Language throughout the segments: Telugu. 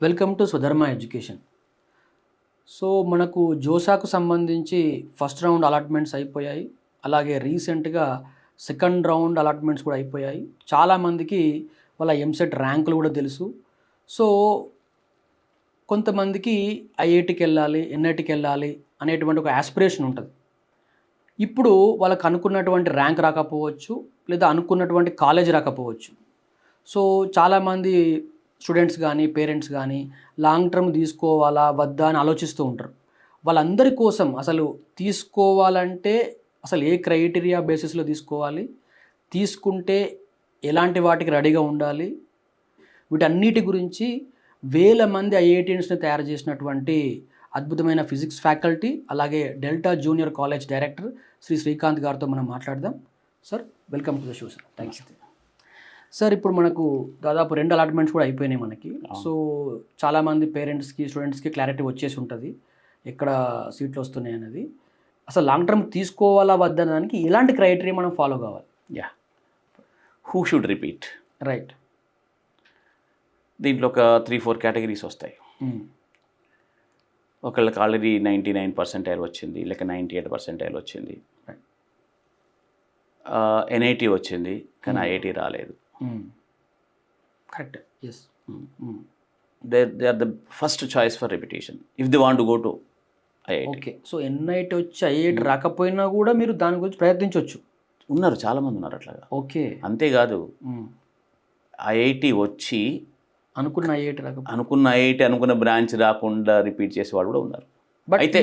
Welcome to Swadharma education. So మనకు జోసాకు సంబంధించి ఫస్ట్ రౌండ్ అలాట్మెంట్స్ అయిపోయాయి. అలాగే రీసెంట్గా సెకండ్ రౌండ్ అలాట్మెంట్స్ కూడా అయిపోయాయి. చాలామందికి వాళ్ళ ఎంసెట్ ర్యాంకులు కూడా తెలుసు. సో కొంతమందికి ఐఐటికి వెళ్ళాలి, ఎన్ఐటికి వెళ్ళాలి అనేటువంటి ఒక యాస్పిరేషన్ ఉంటుంది. ఇప్పుడు వాళ్ళకు అనుకున్నటువంటి ర్యాంక్ రాకపోవచ్చు, లేదా అనుకున్నటువంటి కాలేజ్ రాకపోవచ్చు. సో చాలామంది స్టూడెంట్స్ కానీ పేరెంట్స్ కానీ లాంగ్ టర్మ్ తీసుకోవాలా వద్దా అని ఆలోచిస్తూ ఉంటారు. వాళ్ళందరి కోసం అసలు తీసుకోవాలంటే అసలు ఏ క్రైటీరియా బేసిస్లో తీసుకోవాలి, తీసుకుంటే ఎలాంటి వాటికి రెడీగా ఉండాలి, వీటన్నిటి గురించి వేల మంది ఐఐటియన్స్ని తయారు చేసినటువంటి అద్భుతమైన ఫిజిక్స్ ఫ్యాకల్టీ, అలాగే Delta Junior College director Shri Srikanth గారితో మనం మాట్లాడదాం. Sir, welcome to the show sir. Thanks sir. ఇప్పుడు మనకు దాదాపు 2 అలాట్మెంట్స్ కూడా అయిపోయినాయి మనకి. సో చాలామంది పేరెంట్స్కి స్టూడెంట్స్కి క్లారిటీ వచ్చేసి ఉంటుంది ఎక్కడ సీట్లు వస్తున్నాయి అనేది. అసలు లాంగ్ టర్మ్ తీసుకోవాలా వద్దా దానికి ఎలాంటి క్రైటీరియా మనం ఫాలో కావాలి? Who should repeat? రైట్. దీంట్లో ఒక 3-4 కేటగిరీస్ వస్తాయి. ఒకళ్ళకి ఆల్రెడీ 99% వచ్చింది, లేక 98% వచ్చింది, ఎన్ఐటి వచ్చింది కానీ ఐఐటి రాలేదు. Correct. Yes. They are the first choice for repetition if they want to go to IIT. Okay. So NIT వచ్చి ఐఐటి రాకపోయినా కూడా మీరు దాని గురించి ప్రయత్నించవచ్చు. ఉన్నారు, చాలామంది ఉన్నారు అట్లాగా. ఓకే. అంతేకాదు, ఐఐటి వచ్చి అనుకున్న ఐఐటి రాకపోతే అనుకున్న ఐఐటి అనుకున్న బ్రాంచ్ రాకుండా రిపీట్ చేసేవాళ్ళు కూడా ఉన్నారు. అయితే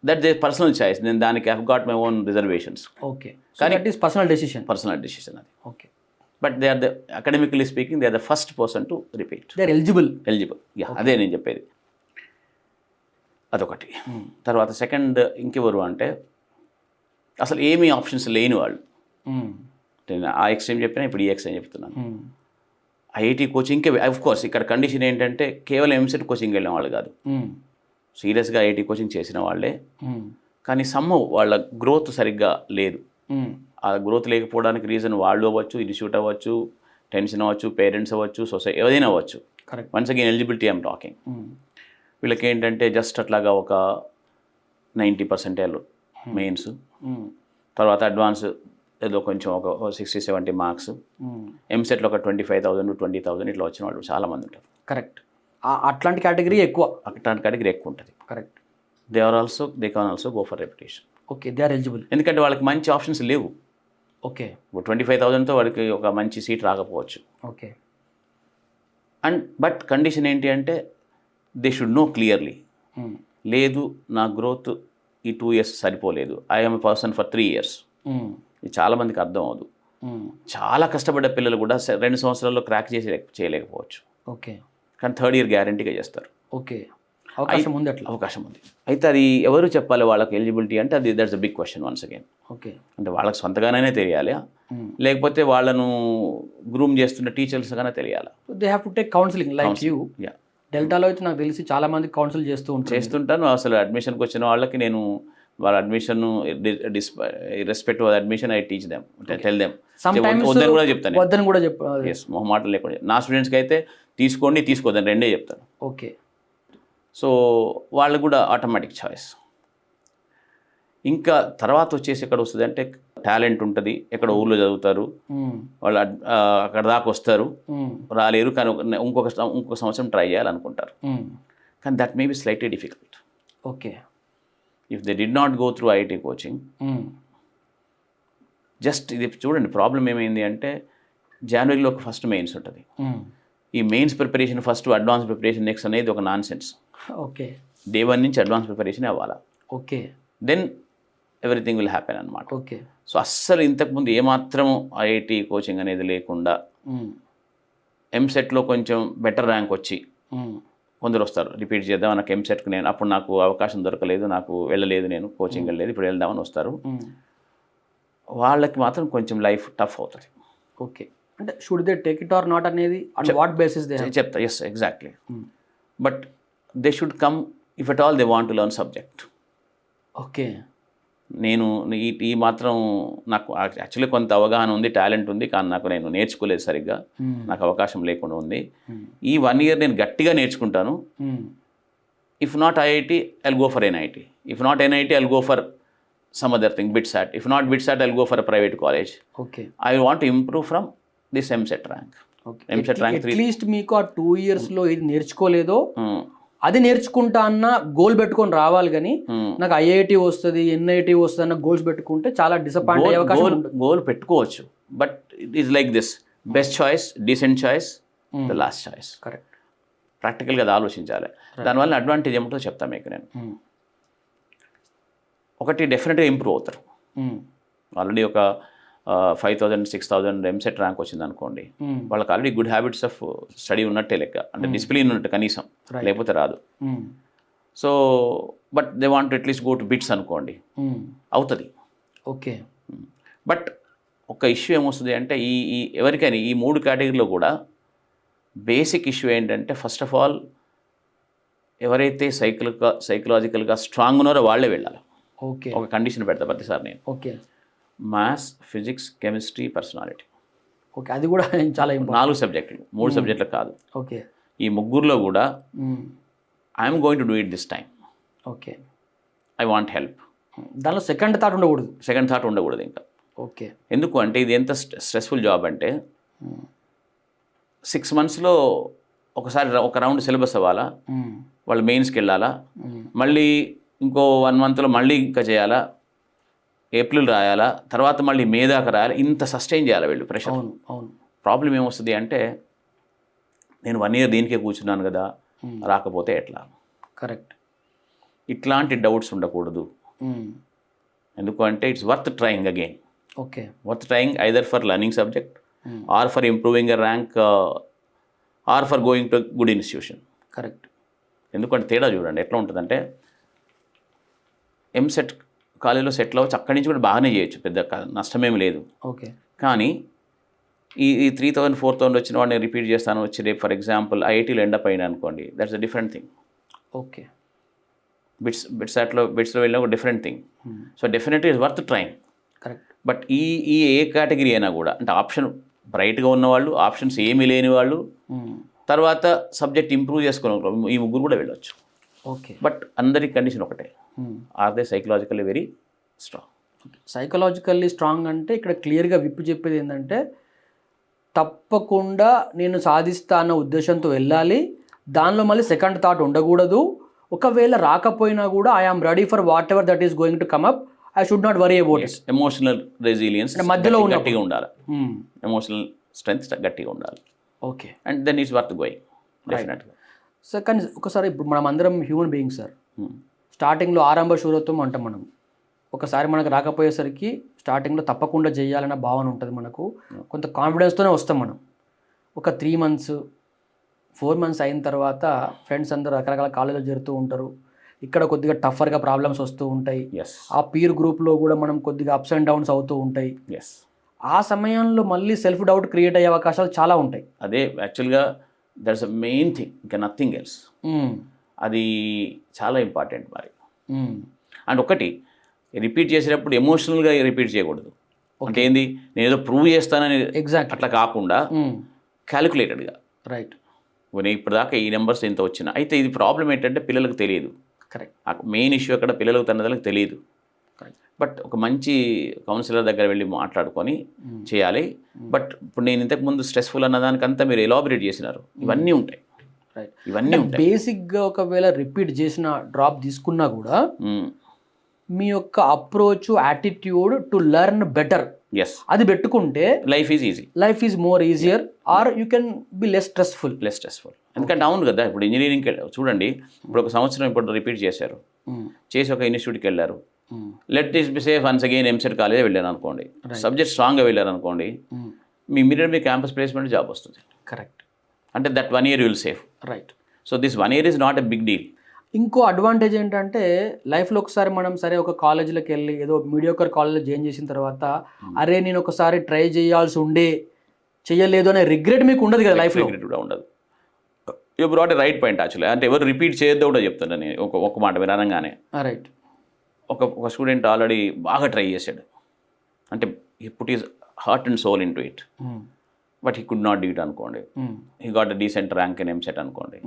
దట్ దే పర్సనల్ చాయిస్. నేను దానికి I got my own reservations. Okay. కానీ ఇట్ ఈస్ పర్సనల్ డెసిషన్ అది. Okay. But they are the academically speaking they are the first person to repeat. They are eligible. అదే నేను చెప్పేది. అదొకటి. తర్వాత సెకండ్ ఇంకెవరు అంటే అసలు ఏమీ ఆప్షన్స్ లేని వాళ్ళు. నేను ఆ ఎక్స్ట్రీమ్ చెప్పినా, ఇప్పుడు ఈ ఎక్స్ట్రీమ్ చెప్తున్నాను. ఐఐటి కోచింగ్కే ఆఫ్ కోర్స్ ఇక్కడ కండిషన్ ఏంటంటే కేవలం ఎంసెట్ కోచింగ్ వెళ్ళిన వాళ్ళు కాదు, సీరియస్గా ఐఐటి కోచింగ్ చేసిన వాళ్ళే. కానీ సమ్ము వాళ్ళ గ్రోత్ సరిగ్గా లేదు. ఆ గ్రోత్ లేకపోవడానికి రీజన్ వాళ్ళు అవ్వచ్చు, ఇన్స్టిట్యూట్ అవ్వచ్చు, టెన్షన్ అవ్వచ్చు, పేరెంట్స్ అవ్వచ్చు, సొసైటీ ఏదైనా అవ్వచ్చు. Correct. Once again eligibility I'm talking. వీళ్ళకి ఏంటంటే జస్ట్ అట్లాగా ఒక 90% మెయిన్స్, తర్వాత అడ్వాన్స్ ఏదో కొంచెం ఒక 60-70 మార్క్స్, ఎంసెట్లో ఒక 25,000-20,000 ఇట్లా వచ్చిన వాళ్ళు చాలామంది ఉంటారు. కరెక్ట్. అట్లాంటి కేటగిరీ ఎక్కువ. అట్లాంటి కేటగిరీ ఎక్కువ ఉంటుంది. Correct. They can also go for reputation. Okay. They are eligible. ఎందుకంటే వాళ్ళకి మంచి ఆప్షన్స్ లేవు. ఓకే. 25,000తో వాడికి ఒక మంచి సీట్ రాకపోవచ్చు. ఓకే. బట్ కండిషన్ ఏంటి అంటే దే షుడ్ నో క్లియర్లీ, లేదు నా గ్రోత్ ఈ 2 years సరిపోలేదు, ఐఎమ్ పర్సన్ ఫర్ 3 years. ఇది చాలామందికి అర్థం అవ్వదు. చాలా కష్టపడ్డ పిల్లలు కూడా 2 సంవత్సరాల్లో క్రాక్ చేయలేకపోవచ్చు. ఓకే. కానీ 3rd year గ్యారంటీగా చేస్తారు. ఓకే. అవకాశం ఉంది. అట్లా అవకాశం ఉంది. అయితే అది ఎవరు చెప్పాలి వాళ్ళకి ఎలిజిబిలిటీ అంటే అది that's a big question once again. Okay. అంటే వాళ్ళకి సొంతగానే తెలియాలి, లేకపోతే వాళ్ళను గ్రూమ్ చేస్తున్న టీచర్స్ గానే తెలియాలి. They have to take counselling like you. డెల్టాలో అయితే నాకు తెలిసి చాలా మంది కౌన్సిల్ చేస్తుంటాను. అసలు అడ్మిషన్కి వచ్చిన వాళ్ళకి నేను వాళ్ళ admission respect admission I teach them, tell them. వద్దని కూడా చెప్తాను. ఎస్, మొహమాటం లేకుండా. నా స్టూడెంట్స్కి అయితే తీసుకోండి, తీసుకోదని రెండే చెప్తాను. ఓకే. సో వాళ్ళకు కూడా ఆటోమేటిక్ చాయిస్. ఇంకా తర్వాత వచ్చేసి ఎక్కడ వస్తుంది అంటే టాలెంట్ ఉంటుంది, ఎక్కడ ఊళ్ళో చదువుతారు, వాళ్ళు అక్కడ దాకా వస్తారు, రాలేరు, కానీ ఇంకొక సంవత్సరం ట్రై చేయాలనుకుంటారు. కానీ that may be slightly difficult. Okay. If they did not go through IIT coaching, just ఇది చూడండి ప్రాబ్లం ఏమైంది అంటే జనవరిలో ఒక ఫస్ట్ మెయిన్స్ ఉంటుంది. ఈ mains preparation first, advance preparation next అనేది ఒక నాన్ సెన్స్. ఓకే. డే 1 నుంచి అడ్వాన్స్ ప్రిపరేషన్ అవ్వాలా. Okay. Then everything will happen అనమాట. ఓకే. సో అస్సలు ఇంతకుముందు ఏమాత్రం ఐఐటి కోచింగ్ అనేది లేకుండా ఎంసెట్లో కొంచెం బెటర్ ర్యాంక్ వచ్చి కొందరు వస్తారు, రిపీట్ చేద్దాం నాకు ఎంసెట్కి, నేను అప్పుడు నాకు అవకాశం దొరకలేదు, నాకు వెళ్ళలేదు, నేను కోచింగ్ వెళ్ళలేదు, ఇప్పుడు వెళ్దామని వస్తారు. వాళ్ళకి మాత్రం కొంచెం లైఫ్ టఫ్ అవుతుంది. ఓకే. అంటే should they take it or not అనేది వాట్ బేసిస్ దే చెప్తా. Yes, exactly. But they should come if at all they want to learn subject. Okay. నేను ఈ మాత్రం నాకు యాక్చువల్లీ కొంత అవగాహన ఉంది, టాలెంట్ ఉంది, కానీ నేను నేర్చుకోలేదు సరిగ్గా, నాకు అవకాశం లేకుండా ఉంది. ఈ 1 year నేను గట్టిగా నేర్చుకుంటాను. If not IIT I'll go for NIT, if not NIT I'll go for some other thing, BITSAT. If not BITSAT I'll go for a private college. I want to improve from this EAMCET rank. EAMCET rank at least మీకు ఆ 2 yearsలో ఏది నేర్చుకోలేదో అది నేర్చుకుంటా అన్న గోల్ పెట్టుకొని రావాలి. కానీ నాకు ఐఐటి వస్తుంది, ఎన్ఐటి వస్తుంది అన్న గోల్స్ పెట్టుకుంటే చాలా డిసప్పాయింట్ అయ్యే అవకాశం ఉంటుంది. గోల్ పెట్టుకోవచ్చు, but it is like this: best choice, decent choice, the last choice. Correct. ప్రాక్టికల్గా అది ఆలోచించాలి. దానివల్ల అడ్వాంటేజ్ ఏమిటో చెప్తాను మీకు నేను. ఒకటి, డెఫినెట్గా ఇంప్రూవ్ అవుతారు. ఆల్రెడీ ఒక 5,000 6,000 ఎంసెట్ ర్యాంక్ వచ్చింది అనుకోండి, వాళ్ళకి already good habits of study ఉన్నట్టే లెక్క, అంటే డిసిప్లిన్ ఉన్నట్టు కనీసం, లేకపోతే రాదు. So but they want at least go to bits అనుకోండి, అవుతుంది. ఓకే. బట్ ఒక ఇష్యూ ఏమొస్తుంది అంటే ఈ ఎవరికైనా ఈ 3 కేటగిరీలో కూడా బేసిక్ ఇష్యూ ఏంటంటే, ఫస్ట్ ఆఫ్ ఆల్ ఎవరైతే సైకలాజికల్గా స్ట్రాంగ్ ఉన్నారో వాళ్ళే వెళ్ళాలి. ఓకే. ఒక కండిషన్ పెడతా ప్రతిసారి నేను. Okay. Maths, physics, chemistry, personality. Okay, అది కూడా చాలా 4 సబ్జెక్టులు, 3 సబ్జెక్టులు కాదు. ఓకే. ఈ ముగ్గురులో కూడా I'm going to do it this time. Okay. I want help. దానిలో సెకండ్ థాట్ ఉండకూడదు. ఇంకా. ఓకే. ఎందుకు అంటే ఇది ఎంత స్ట్రెస్ఫుల్ జాబ్ అంటే 6 monthsలో ఒకసారి ఒక రౌండ్ సిలబస్ అవ్వాలా, వాళ్ళు మెయిన్స్కి వెళ్ళాలా, మళ్ళీ ఇంకో 1 monthలో మళ్ళీ ఇంకా చేయాలా, ఏప్రిల్ రాయాలా, తర్వాత మళ్ళీ మే దాకా రాయాలి, ఇంత సస్టైన్ చేయాలి వీళ్ళు ప్రెషర్. అవును. ప్రాబ్లం ఏమొస్తుంది అంటే, నేను 1 year దీనికే కూర్చున్నాను కదా, రాకపోతే ఎట్లా? కరెక్ట్. ఇట్లాంటి డౌట్స్ ఉండకూడదు. ఎందుకు అంటే it's worth trying again. Okay. Worth trying either for learning subject, or for improving a rank, or for going to good institution. Correct. ఎందుకంటే తేడా చూడండి ఎట్లా ఉంటుందంటే, ఎంసెట్ కాలేజీలో సెటిల్ అవ్వచ్చు, అక్కడి నుంచి కూడా బాగానే చేయొచ్చు, పెద్ద నష్టమేమి లేదు. ఓకే. కానీ ఈ 3,000 4,000 వచ్చిన వాడిని రిపీట్ చేస్తాను వచ్చి రేపు ఫర్ ఎగ్జాంపుల్ ఐఐటీలో ఎండప్ అయినా అనుకోండి, that's a different thing. Okay. బిట్స్లో వెళ్ళినా ఒక different thing. So definitely is worth trying. Correct. But ఈ ఏ కేటగిరీ అయినా కూడా, అంటే ఆప్షన్ బ్రైట్గా ఉన్నవాళ్ళు, ఆప్షన్స్ ఏమీ లేని వాళ్ళు, తర్వాత సబ్జెక్ట్ ఇంప్రూవ్ చేసుకునే ఈ ముగ్గురు కూడా వెళ్ళొచ్చు. ఓకే. బట్ అందరి కండిషన్ ఒకటే, are they psychologically very strong. Psychologically strong అంటే ఇక్కడ క్లియర్గా విప్పి చెప్పేది ఏంటంటే, తప్పకుండా నేను సాధిస్తా అన్న ఉద్దేశంతో వెళ్ళాలి, దానిలో మళ్ళీ సెకండ్ థాట్ ఉండకూడదు. ఒకవేళ రాకపోయినా కూడా I am ready for whatever that is going to come up, I should not worry about it. Emotional resilience మధ్యలో గట్టిగా ఉండాలి, ఎమోషనల్ స్ట్రెంగ్త్ గట్టిగా ఉండాలి. Okay. And then is worth going డెఫినెట్గా. సార్ కానీ ఒకసారి ఇప్పుడు మనం అందరం హ్యూమన్ బీయింగ్స్ సార్, స్టార్టింగ్లో ఆరంభ శూరత్వం అంటాం మనం. ఒకసారి మనకు రాకపోయేసరికి స్టార్టింగ్లో తప్పకుండా చేయాలన్న భావన ఉంటుంది మనకు, కొంత కాన్ఫిడెన్స్తోనే వస్తాం మనం. ఒక 3 months 4 months అయిన తర్వాత ఫ్రెండ్స్ అందరూ రకరకాల కాలేజీలో చేరుతూ ఉంటారు, ఇక్కడ కొద్దిగా టఫర్గా ప్రాబ్లమ్స్ వస్తూ ఉంటాయి, ఆ పీర్ గ్రూప్లో కూడా మనం కొద్దిగా అప్స్ అండ్ డౌన్స్ అవుతూ ఉంటాయి. ఆ సమయంలో మళ్ళీ సెల్ఫ్ డౌట్ క్రియేట్ అయ్యే అవకాశాలు చాలా ఉంటాయి. అదే యాక్చువల్గా దట్స్ అ మెయిన్ థింగ్, ఇంకా నథింగ్ ఎల్స్. అది చాలా ఇంపార్టెంట్ మరి. అండ్ ఒకటి, రిపీట్ చేసేటప్పుడు ఎమోషనల్గా రిపీట్ చేయకూడదు. అంటే ఏంది, నేను ఏదో ప్రూవ్ చేస్తానని అట్లా కాకుండా క్యాలిక్యులేటెడ్గా. రైట్. నేను ఇప్పటిదాకా ఈ నెంబర్స్ ఎంత వచ్చినా, అయితే ఇది ప్రాబ్లం ఏంటంటే పిల్లలకు తెలియదు. కరెక్ట్. మెయిన్ ఇష్యూ అక్కడ పిల్లలకు తనదలకు తెలియదు. బట్ ఒక మంచి కౌన్సిలర్ దగ్గర వెళ్ళి మాట్లాడుకొని చేయాలి. బట్ ఇప్పుడు నేను ఇంతకుముందు స్ట్రెస్ఫుల్ అన్నదానికంతా మీరు ఎలాబరేట్ చేసినారు, ఇవన్నీ ఉంటాయి. రైట్. ఇవన్నీ ఉంటాయి. బేసిక్గా ఒకవేళ రిపీట్ చేసిన డ్రాప్ తీసుకున్నా కూడా మీ యొక్క approach, attitude to learn better, అది పెట్టుకుంటే life is more easier, or you can be less stressful. ఎందుకంటే అవును కదా, ఇప్పుడు ఇంజనీరింగ్కి చూడండి, ఇప్పుడు ఒక సంవత్సరం ఇప్పుడు రిపీట్ చేశారు, చేసి ఒక ఇన్స్టిట్యూట్కి వెళ్ళారు, let this be safe once again EAMCET college వెళ్ళారు అనుకోండి, సబ్జెక్ట్ స్ట్రాంగ్గా వెళ్ళారు అనుకోండి, మీ ఇమీడియట్ మీ క్యాంపస్ ప్లేస్మెంట్ జాబ్ వస్తుంది. కరెక్ట్. అంటే that 1 year will safe. Right. So this 1 year is not a big deal. ఇంకో అడ్వాంటేజ్ ఏంటంటే, లైఫ్లో ఒకసారి మనం సరే ఒక కాలేజీలోకి వెళ్ళి ఏదో మీడియోకర్ కాలేజ్లో జాయిన్ చేసిన తర్వాత, అరే నేను ఒకసారి ట్రై చేయాల్సి ఉండే, చేయలేదు అనే రిగ్రెట్ మీకు ఉండదు కదా లైఫ్లో. కూడా ఉండదు. You brought a right point actually. అంటే ఎవరు రిపీట్ చేయొద్దు కూడా చెప్తాను నేను ఒక మాట వినగానే. రైట్. ఒక స్టూడెంట్ ఆల్రెడీ బాగా ట్రై చేశాడు, అంటే he put his heart and soul into it, but he could not do it అనుకోండి. He got a decent rank in EAMCET అనుకోండి.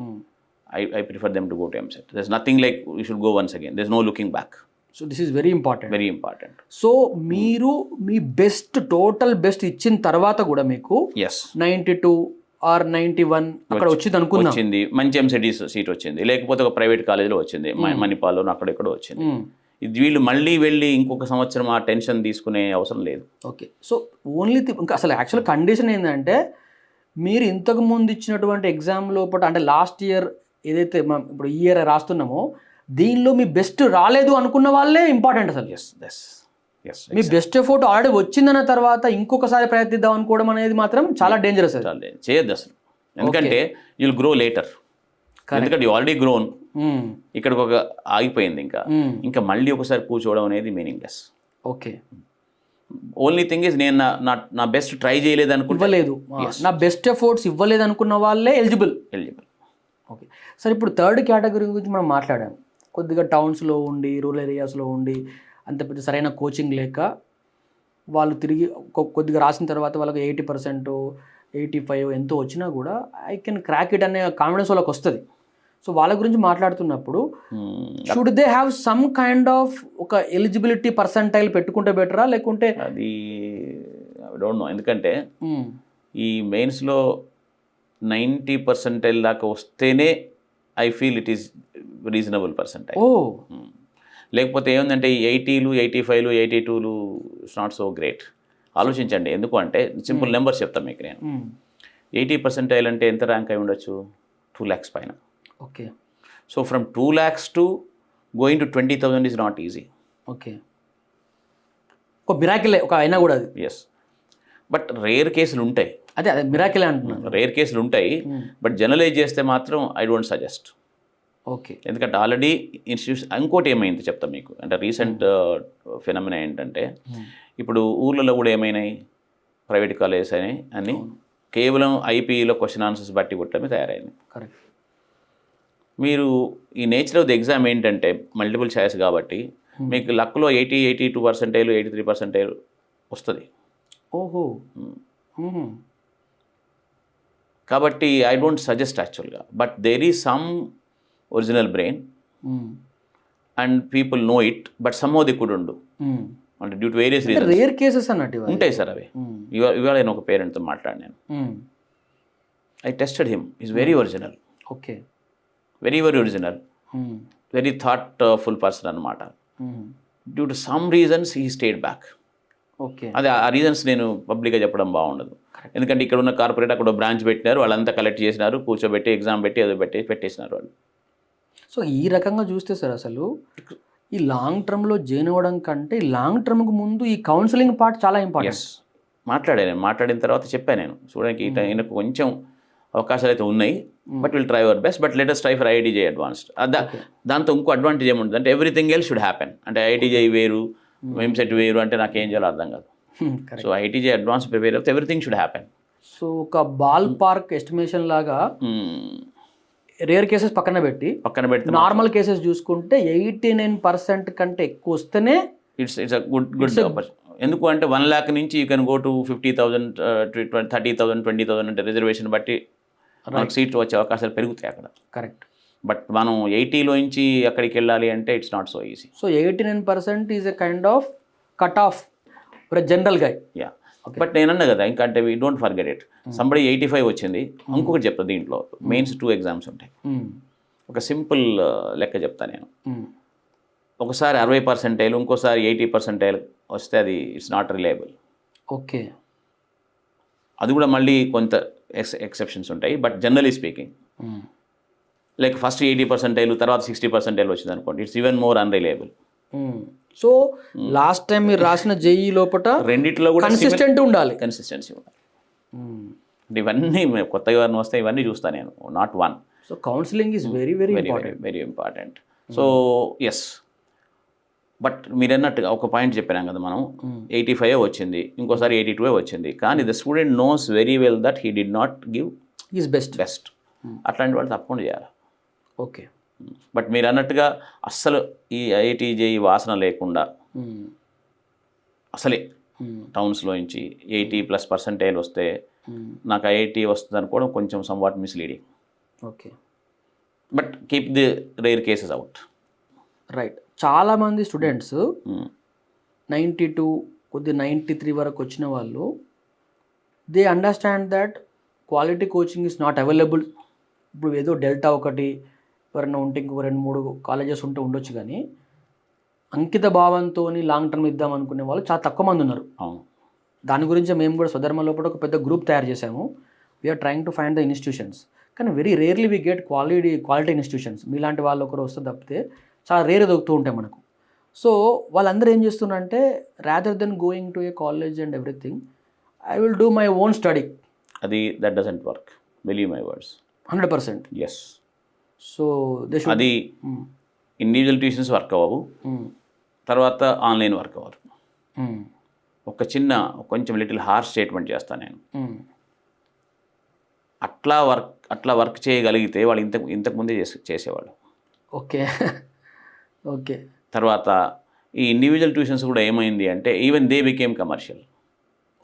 I prefer them to go to MSET. There's nothing like you should go once again. There's no looking back. So this is very important. Very important. So మీరు మీ బెస్ట్ టోటల్ బెస్ట్ ఇచ్చిన తర్వాత కూడా మీకు Yes. 92 ఆర్ 91 అక్కడ వచ్చింది అనుకుందాం, వచ్చింది మంచి ఎంసెట్ సీట్ వచ్చింది, లేకపోతే ఒక ప్రైవేట్ కాలేజీలో వచ్చింది, మణిపాల్లో అక్కడెక్కడో వచ్చింది. ఇది వీళ్ళు మళ్ళీ వెళ్ళి ఇంకొక సంవత్సరం ఆ టెన్షన్ తీసుకునే అవసరం లేదు. ఓకే. సో ఓన్లీ ఇంకా అసలు యాక్చువల్ కండిషన్ ఏంటంటే మీరు ఇంతకు ముందు ఇచ్చినటువంటి ఎగ్జామ్ లోపల అంటే లాస్ట్ ఇయర్ ఏదైతే మనం ఇప్పుడు ఈ ఇయర్ రాస్తున్నామో దీనిలో మీ బెస్ట్ రాలేదు అనుకున్న వాళ్ళే ఇంపార్టెంట్ అసలు. Yes. మీ బెస్ట్ ఎఫోర్ట్ ఆల్రెడీ వచ్చిందన్న తర్వాత ఇంకొకసారి ప్రయత్నిద్దాం అనుకోవడం అనేది మాత్రం చాలా డేంజరస్. చేయొద్దు అసలు, ఎందుకంటే యుల్ గ్రో లేటర్. ఎందుకంటే యూ ఆల్రెడీ గ్రోన్, ఇక్కడికి ఒక ఆగిపోయింది, ఇంకా మళ్ళీ ఒకసారి కూర్చోవడం అనేది meaningless. Okay. Only thing is నేను నా బెస్ట్ ట్రై చేయలేదు ఇవ్వలేదు, నా బెస్ట్ ఎఫోర్ట్స్ ఇవ్వలేదు అనుకున్న వాళ్ళే ఎలిజిబుల్. ఓకే సార్, ఇప్పుడు థర్డ్ కేటగిరీ గురించి మనం మాట్లాడాం. కొద్దిగా టౌన్స్లో ఉండి రూరల్ ఏరియాస్లో ఉండి అంత పెద్ద సరైన కోచింగ్ లేక వాళ్ళు తిరిగి కొద్దిగా రాసిన తర్వాత వాళ్ళకి 80%, 85 ఎంతో వచ్చినా కూడా ఐ కెన్ క్రాక్ ఇట్ అనే కాన్ఫిడెన్స్ వాళ్ళకి వస్తుంది. సో వాళ్ళ గురించి మాట్లాడుతున్నప్పుడు should they have some kind of ఒక ఎలిజిబిలిటీ పర్సంటైల్ పెట్టుకుంటే బెటరా, లేకుంటే అది ఐ డోంట్ నో. ఎందుకంటే ఈ మెయిన్స్లో 90% దాకా వస్తేనే I feel it is reasonable percentile. లేకపోతే ఏముందంటే ఈ 80లు 85లు 82లు ఇట్స్ నాట్ సో గ్రేట్. ఆలోచించండి, ఎందుకు అంటే సింపుల్ నెంబర్స్ చెప్తాను మీకు నేను. 80% అంటే ఎంత ర్యాంక్ అయి ఉండొచ్చు? 2 lakhs పైన. Okay. So from 2 lakhs to going to 20,000 is not easy. Okay. ఒక మిరాకిలే ఒక అయినా కూడా అది. ఎస్, బట్ రేర్ కేసులు ఉంటాయి. అదే మిరాకిలే అంటున్నాను. రేర్ కేసులు ఉంటాయి, బట్ జనరలైజ్ చేస్తే మాత్రం ఐ డోంట్ సజెస్ట్. ఓకే. ఎందుకంటే ఆల్రెడీ ఇన్స్టిట్యూషన్ ఇంకోటి ఏమైంది చెప్తాం మీకు. అంటే రీసెంట్ ఫినామినా ఏంటంటే ఇప్పుడు ఊర్లలో కూడా ఏమైనాయి, ప్రైవేట్ కాలేజెస్ అని అన్ని కేవలం ఐపీఈలో క్వశ్చన్ ఆన్సర్స్ బట్టి కొట్టడమే తయారైంది. కరెక్ట్. మీరు ఈ నేచర్ ఆఫ్ ది ఎగ్జామ్ ఏంటంటే మల్టిపుల్ చాయిస్ కాబట్టి మీకు లక్లో 82%, 83% వస్తుంది. ఓహో. కాబట్టి ఐ డోంట్ సజెస్ట్ యాక్చువల్గా, but there is some original brain and people know it, but somehow they couldn't do. అంటే due to various reasons. Rare cases అన్నట్టు ఉంటాయి సార్ అవి. ఇవాళ నేను ఒక పేరెంట్తో మాట్లాడినాను. I tested him, is very original. Okay. Very original, very thoughtful person అనమాట. Due to some reasons he stayed back. Okay. అదే ఆ రీజన్స్ నేను పబ్లిక్గా చెప్పడం బాగుండదు, ఎందుకంటే ఇక్కడ ఉన్న కార్పొరేట్ అక్కడ బ్రాంచ్ పెట్టినారు, వాళ్ళంతా కలెక్ట్ చేసినారు, కూర్చోబెట్టి ఎగ్జామ్ పెట్టి ఏదో పెట్టేసినారు వాళ్ళు. సో ఈ రకంగా చూస్తే సార్ అసలు ఈ లాంగ్ టర్మ్లో జాయిన్ అవ్వడం కంటే ఈ లాంగ్ టర్మ్కి ముందు ఈ కౌన్సిలింగ్ పార్ట్ చాలా ఇంపార్టెంట్. మాట్లాడిన తర్వాత చెప్పాను నేను చూడడానికి ఈయనకు కొంచెం అవకాశాలు అయితే ఉన్నాయి, but will try our best, but let us try for IIT JEE advanced. దాంతో ఇంకో అడ్వాంటేజ్ ఏముంటుంది అంటే ఎవ్రీథింగ్ ఎల్స్ షుడ్ హ్యాపెన్. అంటే ఐఐటీజే వేరు, ఎంసెట్ వేరు అంటే నాకు ఏం చేయాలో అర్థం కాదు. సో ఐఐటీజే అడ్వాన్స్ ప్రిపేర్ అవుతే ఎవ్రీథింగ్ షుడ్ హ్యాపెన్. సో ఒక బాల్ పార్క్ ఎస్టిమేషన్ లాగా రేర్ కేసెస్ పక్కన పెట్టి నార్మల్ కేసెస్ చూసుకుంటే 89% కంటే ఎక్కువ వస్తేనే ఇట్స్ అ గుడ్ ఆపర్చునిటీ. ఎందుకు అంటే 1 lakh నుంచి యూ కెన్ గో టు 50,000, 30,000, 20,000 అంటే రిజర్వేషన్ బట్టి మనకు సీట్లు వచ్చే అవకాశాలు పెరుగుతాయి అక్కడ. కరెక్ట్. బట్ మనం 80లో నుంచి అక్కడికి వెళ్ళాలి అంటే it's not so easy. So 89% is a kind of cut off జనరల్గా. యా, బట్ నేను అన్నా కదా, ఇంకా అంటే we don't forget it. Somebody 85 వచ్చింది. ఇంకొకటి చెప్తా, దీంట్లో మెయిన్స్ 2 ఎగ్జామ్స్ ఉంటాయి. ఒక సింపుల్ లెక్క చెప్తా నేను. ఒకసారి 60%, ఇంకోసారి 80% వస్తే అది ఇట్స్ నాట్ రిలయబుల్. ఓకే. అది కూడా మళ్ళీ కొంత ఎక్సెప్షన్స్ ఉంటాయి, but generally speaking like first 80% తర్వాత 60% వచ్చింది అనుకోండి, it's even more unreliable. So last time మీరు రాసిన జేఈ లోపల రెండిట్లో కూడా కన్సిస్టెంట్ ఉండాలి, కన్సిస్టెన్సీ ఉండాలి. ఇవన్నీ కొత్తగా వస్తే ఇవన్నీ చూస్తాను నేను, not one. So counselling is very very very important. So yes, but మీరు అన్నట్టుగా ఒక పాయింట్ చెప్పాను కదా, మనం 85 వచ్చింది, ఇంకోసారి 82 వచ్చింది, కానీ the student knows very well that he did not give is best. అట్లాంటి వాళ్ళు తప్పకుండా చేయాలి. ఓకే. బట్ మీరు అన్నట్టుగా అస్సలు ఈ ఐఐటి జేఈ వాసన లేకుండా అసలే టౌన్స్లో నుంచి 80+% వస్తే నాకు ఐఐటి వస్తుంది అనుకోవడం కొంచెం somewhat misleading. Okay, but keep the rare cases out. Right. చాలామంది స్టూడెంట్స్ 92 కొద్ది 93 వరకు వచ్చిన వాళ్ళు they understand that quality coaching is not available. ఇప్పుడు ఏదో డెల్టా ఒకటి ఎవరైనా ఉంటే ఇంకొక 2-3 కాలేజెస్ ఉంటే ఉండొచ్చు, కానీ అంకిత భావంతో లాంగ్ టర్మ్ ఇద్దాం అనుకునే వాళ్ళు చాలా తక్కువ మంది ఉన్నారు. అవును. దాని గురించి మేము కూడా స్వధర్మ లోపల ఒక పెద్ద గ్రూప్ తయారు చేసాము. We are trying to find the institutions, కానీ very rarely we get quality institutions. మీలాంటి వాళ్ళు ఒకరు వస్తే తప్పితే చాలా రేర్ దొరుకుతూ ఉంటాయి మనకు. సో వాళ్ళందరూ ఏం చేస్తున్నారంటే rather than going to a college and everything, I will do my own study. అది that doesn't work, believe my words. 100%. Yes. So అది ఇండివిజువల్ ట్యూషన్స్ వర్క్ అవ్వవు, తర్వాత ఆన్లైన్ వర్క్ అవ్వరు. ఒక కొంచెం లిటిల్ హార్ష్ స్టేట్మెంట్ చేస్తాను నేను. అట్లా వర్క్ చేయగలిగితే వాళ్ళు ఇంతకుముందే చేసేవాళ్ళు. Okay okay. తర్వాత ఈ ఇండివిజువల్ ట్యూషన్స్ కూడా ఏమైంది అంటే even they became commercial.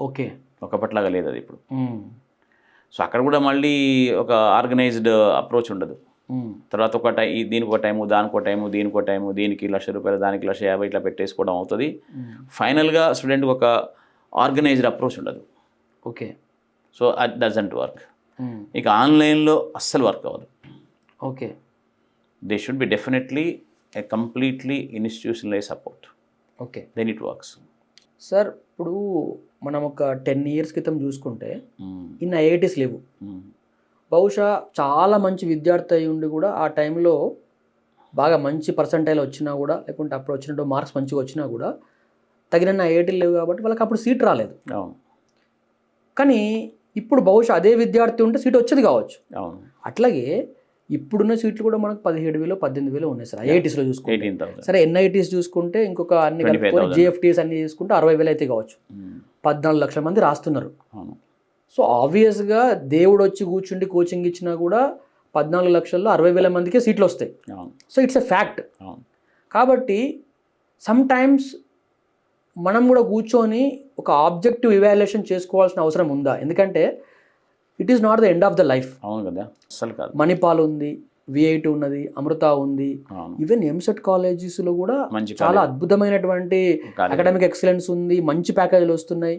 Okay. ఒకప్పట్లాగా లేదు అది ఇప్పుడు. సో అక్కడ కూడా మళ్ళీ ఒక ఆర్గనైజ్డ్ అప్రోచ్ ఉండదు. తర్వాత దీనికి ఒక టైము, దానికి ఒక టైము, దీనికి ఒక టైము, దీనికి ₹1,00,000, దానికి ₹1,50,000 ఇట్లా పెట్టేసుకోవడం అవుతుంది. ఫైనల్గా స్టూడెంట్కి ఒక ఆర్గనైజ్డ్ అప్రోచ్ ఉండదు. Okay. So at doesn't work. ఇక ఆన్లైన్లో అస్సలు వర్క్ అవ్వదు. Okay. They should be definitely a completely institutionalise support. Okay. Then it works. Sir, ఇప్పుడు మనం ఒక 10 years క్రితం చూసుకుంటే ఇన్ని ఐఐటీస్ లేవు. బహుశా చాలా మంచి విద్యార్థి అయి ఉండి కూడా ఆ టైంలో బాగా మంచి పర్సంటైల్ వచ్చినా కూడా, లేకుంటే అప్పుడు వచ్చినట్టు మార్క్స్ మంచిగా వచ్చినా కూడా తగిన ఐఐటీలు లేవు కాబట్టి వాళ్ళకి అప్పుడు సీట్ రాలేదు. కానీ ఇప్పుడు బహుశా అదే విద్యార్థి ఉంటే సీట్ వచ్చేది కావచ్చు. అట్లాగే ఇప్పుడున్న సీట్లు కూడా మనకు 17,000 18,000 ఉన్నాయి సార్ ఐఐటీస్లో చూసుకుంటే. సరే, ఎన్ఐటీస్ చూసుకుంటే ఇంకొక అన్ని కలుపుకొని జిఎఫ్టీస్ అన్ని చూసుకుంటే 60,000 అయితే కావచ్చు. 14 లక్షల మంది రాస్తున్నారు. సో ఆబ్వియస్గా దేవుడు వచ్చి కూర్చుండి కోచింగ్ ఇచ్చినా కూడా 14 లక్షల్లో 60,000 మందికే సీట్లు వస్తాయి. So it's a fact. కాబట్టి సమ్ టైమ్స్ మనం కూడా కూర్చొని ఒక ఆబ్జెక్టివ్ ఇవాల్యుయేషన్ చేసుకోవాల్సిన అవసరం ఉందా? ఎందుకంటే it is not the end of the life. అవును కదా, అసలు కాదు. మణిపాల్ ఉంది, విఐటి ఉన్నది, అమృత ఉంది, ఈవెన్ ఎంసెట్ కాలేజెస్లో కూడా చాలా అద్భుతమైనటువంటి అకాడమిక్ ఎక్సలెన్స్ ఉంది, మంచి ప్యాకేజీలు వస్తున్నాయి.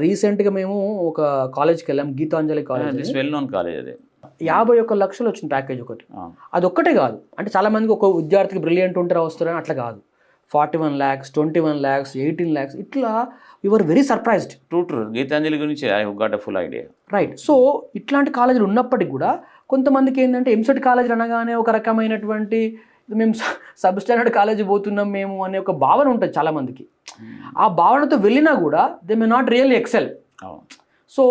రీసెంట్గా మేము ఒక కాలేజ్కి వెళ్ళాం, గీతాంజలి కాలేజ్. 51 లక్షలు వచ్చింది ప్యాకేజ్ ఒకటి. అది ఒక్కటే కాదు, అంటే చాలా మందికి ఒక విద్యార్థికి బ్రిలియంట్ ఉంటారు వస్తారని అట్లా కాదు. 41 lakhs, 21 lakhs, 18 lakhs, ఇట్లా your very surprised. True. Gitanjali గురించి I got a full idea. Right. So ఇట్లాంటి కాలేజీలు ఉన్నప్పటికీ కూడా కొంతమందికి ఏంటంటే ఎంసెట్ కాలేజీలు అనగానే ఒక రకమైనటువంటి మేము సబ్ స్టాండర్డ్ కాలేజీ పోతున్నాం మేము అనే ఒక భావన ఉంటుంది చాలామందికి. ఆ భావనతో వెళ్ళినా కూడా they may not really excel. So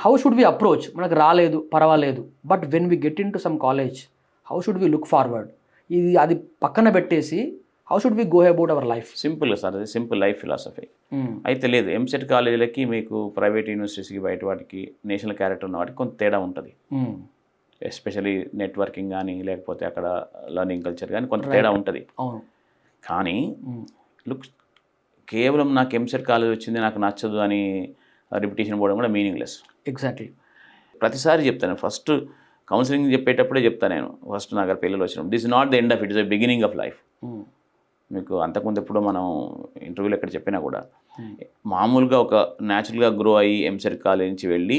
how should we approach? మనకు రాలేదు పర్వాలేదు, but when we get into some college how should we look forward? అది పక్కన పెట్టేసి how should we go about our life? Simple sir, అది సింపుల్ లైఫ్ ఫిలాసఫీ. అయితే లేదు, ఎంసెట్ కాలేజీలకి మీకు ప్రైవేట్ యూనివర్సిటీస్కి బయట వాటికి నేషనల్ క్యారెక్టర్ ఉన్న వాటికి కొంత తేడా ఉంటుంది. ఎస్పెషలీ నెట్వర్కింగ్ కానీ లేకపోతే అక్కడ లర్నింగ్ కల్చర్ కానీ కొంత తేడా ఉంటుంది. కానీ లుక్, కేవలం నాకు ఎంసెట్ కాలేజ్ వచ్చింది నాకు నచ్చదు అని రిపిటేషన్ పోవడం కూడా మీనింగ్లెస్. ఎగ్జాక్ట్లీ. ప్రతిసారి చెప్తాను, ఫస్ట్ కౌన్సిలింగ్ చెప్పేటప్పుడే చెప్తాను నేను, ఫస్ట్ నాకు అక్కడ పిల్లలు వచ్చినప్పుడు this is not the end of it, is the beginning of life. మీకు అంతకుముందు ఎప్పుడో మనం ఇంటర్వ్యూలో ఎక్కడ చెప్పినా కూడా మామూలుగా ఒక న్యాచురల్గా గ్రో అయ్యి ఎంసెట్ కాలేజ్ నుంచి వెళ్ళి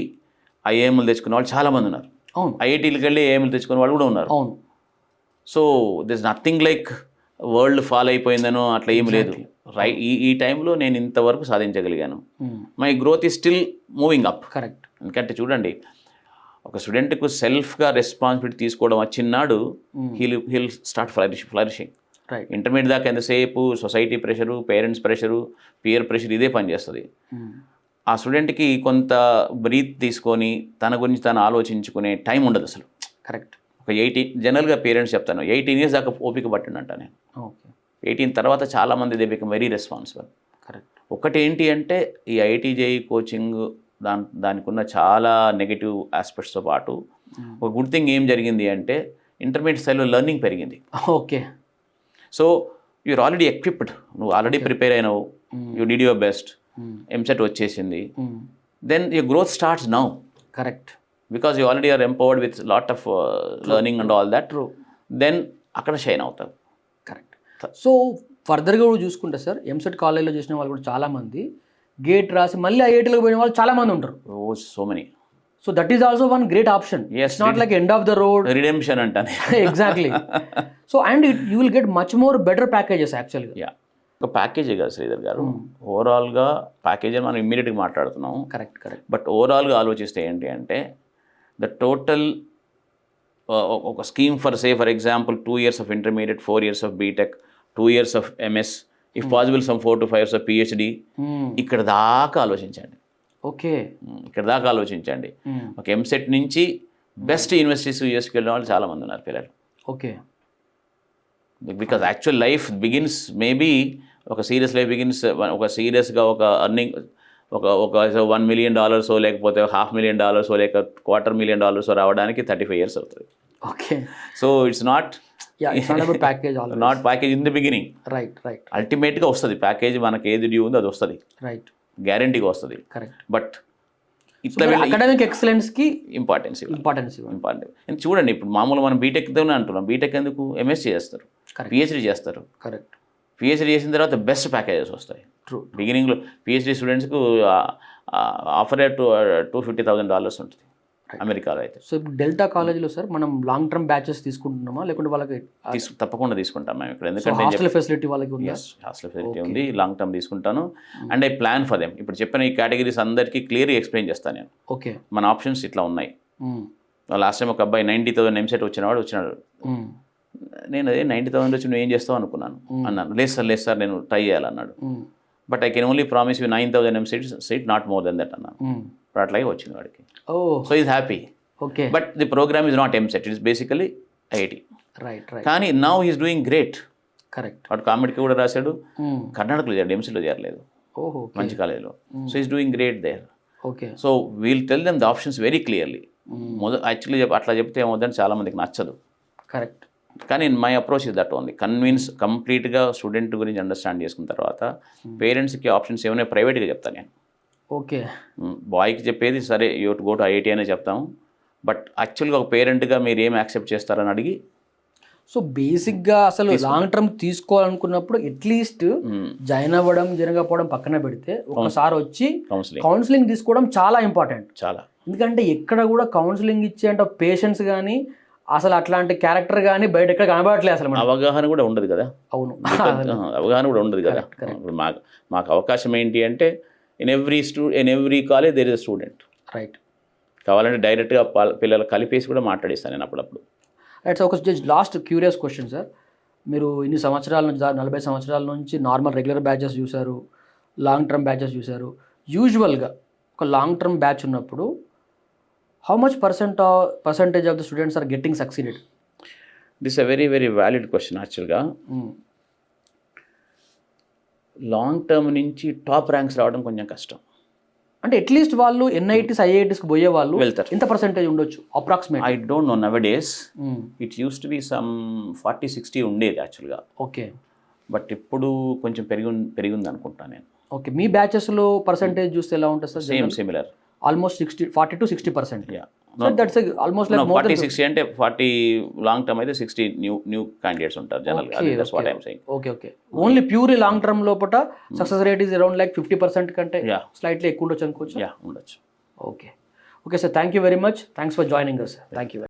ఐఏఎంలు తెచ్చుకునే వాళ్ళు చాలామంది ఉన్నారు. ఐఐటీలకు వెళ్ళి ఏఎంలు తెచ్చుకునే వాళ్ళు కూడా ఉన్నారు. So this nothing like world fall అయిపోయిందనో అట్లా ఏమి లేదు. రైట్, ఈ టైంలో నేను ఇంతవరకు సాధించగలిగాను. My growth is still moving up. Correct. ఎందుకంటే చూడండి, ఒక స్టూడెంట్కు సెల్ఫ్గా రెస్పాన్సిబిలిటీ తీసుకోవడం వచ్చినాడు హీల్ స్టార్ట్ ఫ్లరిషింగ్. ఇంటర్మీడియట్ దాకా ఎంతసేపు society pressure, parents pressure, peer pressure ఇదే పనిచేస్తుంది. ఆ స్టూడెంట్కి కొంత బ్రీత్ తీసుకొని తన గురించి తను ఆలోచించుకునే టైం ఉండదు అసలు. కరెక్ట్. ఒక 18 జనరల్గా పేరెంట్స్ చెప్తాను 18 years దాకా ఓపిక పట్టిండంట నేను. 18 తర్వాత చాలామంది they become very responsible. Correct. ఒకటి ఏంటి అంటే ఈ ఐఐటి జేఈ కోచింగ్ దానికి ఉన్న చాలా నెగిటివ్ ఆస్పెక్ట్స్తో పాటు ఒక గుడ్ థింగ్ ఏం జరిగింది అంటే ఇంటర్మీడియట్ స్థాయిలో లెర్నింగ్ పెరిగింది. Okay. So you're already equipped, నువ్వు ఆల్రెడీ ప్రిపేర్ అయినావు, you did your best, EAMCET వచ్చేసింది, then your growth starts now. Correct. Because you already are empowered with lot of learning and all that, then అక్కడ షైన్ అవుతావు. కరెక్ట్. సో ఫర్దర్గా కూడా చూసుకుంటే సార్, ఎంసెట్ కాలేజ్లో చేసిన వాళ్ళు కూడా చాలామంది గేట్ రాసి మళ్ళీ ఐఐటీలోకి పోయిన వాళ్ళు చాలామంది ఉంటారు. Oh so many. So that is also one great option. It's not like end of the road. Redemption అంటాను. Exactly. So and you will get much more better packages యాక్చువల్గా. యా, ఒక ప్యాకేజే కదా శ్రీధర్ గారు, ఓవరాల్గా ప్యాకేజ్ అని మనం ఇమ్మీడియట్గా మాట్లాడుతున్నాం. Correct correct. బట్ ఓవరాల్గా ఆలోచిస్తే ఏంటి అంటే ద టోటల్ ఒక scheme for example 2 years of intermediate, 4 years of BTech, 2 years of MS, if possible some 4 to 5 years of PhD, ఇక్కడ దాకా ఆలోచించండి. ఓకే. ఇక్కడ దాకా ఆలోచించండి. ఒక ఎంసెట్ నుంచి బెస్ట్ యూనివర్సిటీస్ యూఎస్కి వెళ్ళిన వాళ్ళు చాలామంది ఉన్నారు పిల్లలు. Okay. Because actual life begins maybe ఒక సీరియస్ లైఫ్ బిగిన్స్, ఒక సీరియస్గా ఒక అర్నింగ్ ఒక $1 million లేకపోతే $500,000 లేక $250,000 రావడానికి 35 years అవుతుంది. Okay. So it's not package, not package in the beginning. Right right. అల్టిమేట్గా వస్తుంది ప్యాకేజ్, మనకి ఏది డ్యూ ఉందో అది వస్తుంది, రైట్, గ్యారంటీగా వస్తుంది. కరెక్ట్. బట్ ఇట్లా అకాడమిక్ ఎక్సలెన్స్కి ఇంపార్టెన్స్. ఇంపార్టెన్స్ చూడండి, ఇప్పుడు మామూలు మనం బీటెక్తోనే అంటున్నాం, బీటెక్ ఎందుకు ఎంఎస్సీ చేస్తారు, పిహెచ్డీ చేస్తారు. కరెక్ట్. పిహెచ్డీ చేసిన తర్వాత బెస్ట్ ప్యాకేజెస్ వస్తాయి. ట్రూ. బిగినింగ్లో పిహెచ్డీ స్టూడెంట్స్కు ఆఫర్ రేట్ $250,000 ఉంటుంది అమెరికాలో అయితే. సో ఇప్పుడు డెల్టా కాలేజ్లో సార్ మనం లాంగ్ టర్మ్ బ్యాచెస్ తీసుకుంటున్నామా, లేకుంటే వాళ్ళకి తప్పకుండా తీసుకుంటాం మేము ఇక్కడ, ఎందుకంటే హాస్టల్ ఫెసిలిటీ వాళ్ళకి ఉంది? హాస్టల్ ఫెసిలిటీ ఉంది, లాంగ్ టర్మ్ తీసుకుంటాను. And I plan for them. ఇప్పుడు చెప్పిన ఈ కేటగిరీస్ అందరికీ క్లియర్గా ఎక్స్ప్లెయిన్ చేస్తాను నేను. ఓకే. మన ఆప్షన్స్ ఇట్లా ఉన్నాయి. లాస్ట్ టైం ఒక అబ్బాయి 90,000 ఎంసెట్ వచ్చినాడు. నేను అదే 90,000 వచ్చి నువ్వు ఏం చేస్తావు అనుకున్నాను అన్నాను. లేదు సార్ నేను ట్రై చేయాలన్నాడు. But I can only promise you 9,000 EAMCET, not more than that అన్నాను. బట్ అట్లాగే వచ్చింది వాడికి. So is happy. Okay. But the programme is not EAMCET, it's basically IIT. Right right. కానీ now is doing great. Correct. వాడు కామెడీకి కూడా రాశాడు, కర్ణాటకలో చేరాడు, ఎంసీలో చేరలేదు, మంచి కాలేజ్లో. So is doing great there. Okay. So we'll tell them the options very clearly. Actually అట్లా చెప్తే ఏమవుతుందంటే చాలామందికి నచ్చదు. కరెక్ట్. కానీ my approach is that only. Convince కంప్లీట్గా స్టూడెంట్ గురించి అండర్స్టాండ్ చేసుకున్న తర్వాత పేరెంట్స్కి ఆప్షన్స్ ఏమైనా ప్రైవేట్గా చెప్తాను నేను. ఓకే. బాయ్కి చెప్పేది సరే you to go to IIT అనే చెప్తాము. బట్ యాక్చువల్గా ఒక పేరెంట్గా మీరు ఏం యాక్సెప్ట్ చేస్తారని అడిగి. సో బేసిక్గా అసలు లాంగ్ టర్మ్ తీసుకోవాలనుకున్నప్పుడు అట్లీస్ట్ జాయిన్ అవ్వడం జరగకపోవడం పక్కన పెడితే ఒకసారి వచ్చి కౌన్సిలింగ్ తీసుకోవడం చాలా ఇంపార్టెంట్. చాలా. ఎందుకంటే ఎక్కడ కూడా కౌన్సిలింగ్ ఇచ్చే అంటే పేషెంట్స్ కానీ అసలు అట్లాంటి క్యారెక్టర్ కానీ బయట ఎక్కడ కనబడట్లేదు అసలు. అవగాహన కూడా ఉండదు కదా. అవును, అవగాహన కూడా ఉండదు కదా. ఇప్పుడు మాకు అవకాశం ఏంటి అంటే in every college there is a student. Right. కావాలంటే డైరెక్ట్గా పిల్లలు కలిపేసి కూడా మాట్లాడిస్తాను నేను అప్పుడప్పుడు. రైట్. సో ఒక లాస్ట్ క్యూరియస్ క్వశ్చన్ సార్, మీరు ఇన్ని సంవత్సరాల నుంచి 40 సంవత్సరాల నుంచి నార్మల్ రెగ్యులర్ బ్యాచెస్ చూశారు, లాంగ్ టర్మ్ బ్యాచెస్ చూశారు. యూజువల్గా ఒక లాంగ్ టర్మ్ బ్యాచ్ ఉన్నప్పుడు how much percentage of the students are getting succeeded? This is a very very valid question actually. Long term నుంచి టాప్ ర్యాంక్స్ రావడం కొంచెం కష్టం. అంటే అట్లీస్ట్ వాళ్ళు ఎన్ఐటీస్ ఐఐటీస్కి పోయే వాళ్ళు వెళ్తారు. ఎంత పర్సెంటేజ్ ఉండొచ్చు approximate? I don't know. Now days it use to be some 40-60 ఉండేది యాక్చువల్గా. ఓకే. బట్ ఇప్పుడు కొంచెం పెరిగింది అనుకుంటాను నేను. ఓకే. మీ బ్యాచెస్లో పర్సెంటేజ్ చూస్తే ఎలా ఉంటుంది sir? Similar, almost 40 to 60%. So that's almost like more 40-60 అంటే 40 లాంగ్ టర్మ్ అయితే 60 న్యూ క్యాండిడేట్స్ ఉంటారు జనరల్గా. That's what I am saying. Okay. Only purely long term లోపల success rate is around like 50% కంటే స్లైట్లీ ఎక్కువ ఉండొచ్చు అనుకోవచ్చు. ఉండొచ్చు. Okay sir, thank you very much. Thanks for joining us. Thank you.